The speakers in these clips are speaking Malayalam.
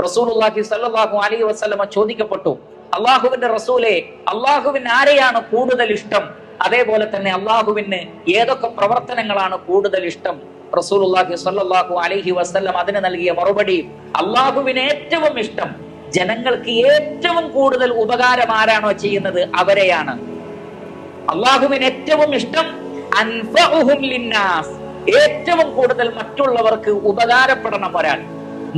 റസൂലുള്ളാഹി സ്വല്ലല്ലാഹു അലൈഹി വസല്ലമ ചോദിക്കപ്പെട്ടു, അള്ളാഹുവിന്റെ റസൂലെ, അള്ളാഹുവിന് ആരെയാണ് കൂടുതൽ ഇഷ്ടം? അതേപോലെ തന്നെ അള്ളാഹുവിന് ഏതൊക്കെ പ്രവർത്തനങ്ങളാണ് കൂടുതൽ ഇഷ്ടം? റസൂലുള്ളാഹി സ്വല്ലല്ലാഹു അലൈഹി വസല്ലം അതിന് നൽകിയ മറുപടി, അള്ളാഹുവിന് ഏറ്റവും ഇഷ്ടം, ജനങ്ങൾക്ക് ഏറ്റവും കൂടുതൽ ഉപകാരം ആരാണോ ചെയ്യുന്നത് അവരെയാണ്. അള്ളാഹുവിന് ഏറ്റവും ഇഷ്ടം അൻഫഉഹും ലിന്നാസ്, ഏറ്റവും കൂടുതൽ മറ്റുള്ളവർക്ക് ഉപകാരപ്പെടണം ഒരാൾ.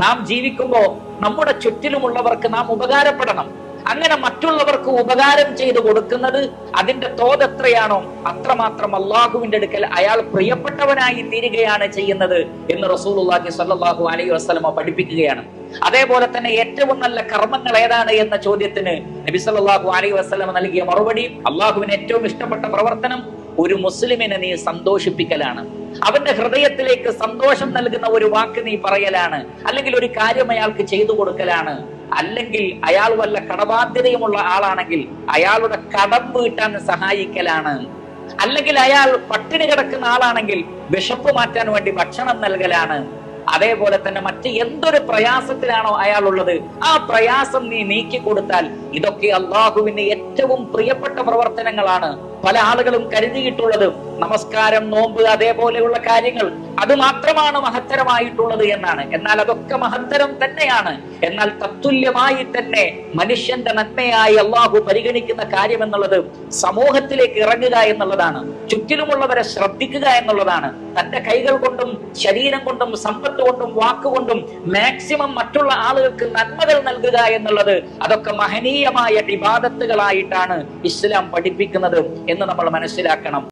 നാം ജീവിക്കുമ്പോ നമ്മുടെ ചുറ്റിലുമുള്ളവർക്ക് നാം ഉപകാരപ്പെടണം. അങ്ങനെ മറ്റുള്ളവർക്ക് ഉപകാരം ചെയ്തു കൊടുക്കുന്നത് അതിന്റെ തോത് എത്രയാണോ അത്രമാത്രം അള്ളാഹുവിന്റെ അടുക്കൽ അയാൾ പ്രിയപ്പെട്ടവനായി തീരുകയാണ് ചെയ്യുന്നത് എന്ന് റസൂലുള്ളാഹി സ്വല്ലല്ലാഹു അലൈഹി വസല്ലമ പഠിപ്പിക്കുകയാണ്. അതേപോലെ തന്നെ ഏറ്റവും നല്ല കർമ്മങ്ങൾ ഏതാണ് എന്ന ചോദ്യത്തിന് നബി സല്ലല്ലാഹു അലൈഹി വസല്ലമ നൽകിയ മറുപടി, അള്ളാഹുവിന് ഏറ്റവും ഇഷ്ടപ്പെട്ട പ്രവർത്തനം ഒരു മുസ്ലിമിനെ നീ സന്തോഷിപ്പിക്കലാണ്. അവന്റെ ഹൃദയത്തിലേക്ക് സന്തോഷം നൽകുന്ന ഒരു വാക്ക് നീ പറയലാണ്, അല്ലെങ്കിൽ ഒരു കാര്യം അയാൾക്ക് ചെയ്തു കൊടുക്കലാണ്. അല്ലെങ്കിൽ അയാൾ വല്ല കടബാധ്യതയുമുള്ള ആളാണെങ്കിൽ അയാളുടെ കടം വീട്ടാൻ സഹായിക്കലാണ്. അല്ലെങ്കിൽ അയാൾ പട്ടിണി കിടക്കുന്ന ആളാണെങ്കിൽ വിശപ്പ് മാറ്റാൻ വേണ്ടി ഭക്ഷണം നൽകലാണ്. അതേപോലെ തന്നെ മറ്റ് എന്തൊരു പ്രയാസത്തിലാണോ അയാൾ ഉള്ളത് ആ പ്രയാസം നീ നീക്കി കൊടുത്താൽ ഇതൊക്കെ അള്ളാഹുവിന് ഏറ്റവും പ്രിയപ്പെട്ട പ്രവർത്തനങ്ങളാണ്. പല ആളുകളും കരുതിയിട്ടുള്ളത് നമസ്കാരം, നോമ്പ്, അതേപോലെയുള്ള കാര്യങ്ങൾ അത് മാത്രമാണ് മഹത്തരമായിട്ടുള്ളത് എന്നാണ്. എന്നാൽ അതൊക്കെ മഹത്തരം തന്നെയാണ്. എന്നാൽ തത്തുല്യമായി തന്നെ മനുഷ്യന്റെ നന്മയായി അള്ളാഹു പരിഗണിക്കുന്ന കാര്യം എന്നുള്ളത് സമൂഹത്തിലേക്ക് ഇറങ്ങുക എന്നുള്ളതാണ്, ചുറ്റിലുമുള്ളവരെ ശ്രദ്ധിക്കുക എന്നുള്ളതാണ്. തന്റെ കൈകൾ കൊണ്ടും ശരീരം കൊണ്ടും സമ്പത്ത് കൊണ്ടും വാക്കുകൊണ്ടും മാക്സിമം മറ്റുള്ള ആളുകൾക്ക് നന്മകൾ നൽകുക എന്നുള്ളത് അതൊക്കെ മഹനീയമായ ഇബാദത്തുകളായിട്ടാണ് ഇസ്ലാം പഠിപ്പിക്കുന്നത് എന്ന് നമ്മൾ മനസ്സിലാക്കണം.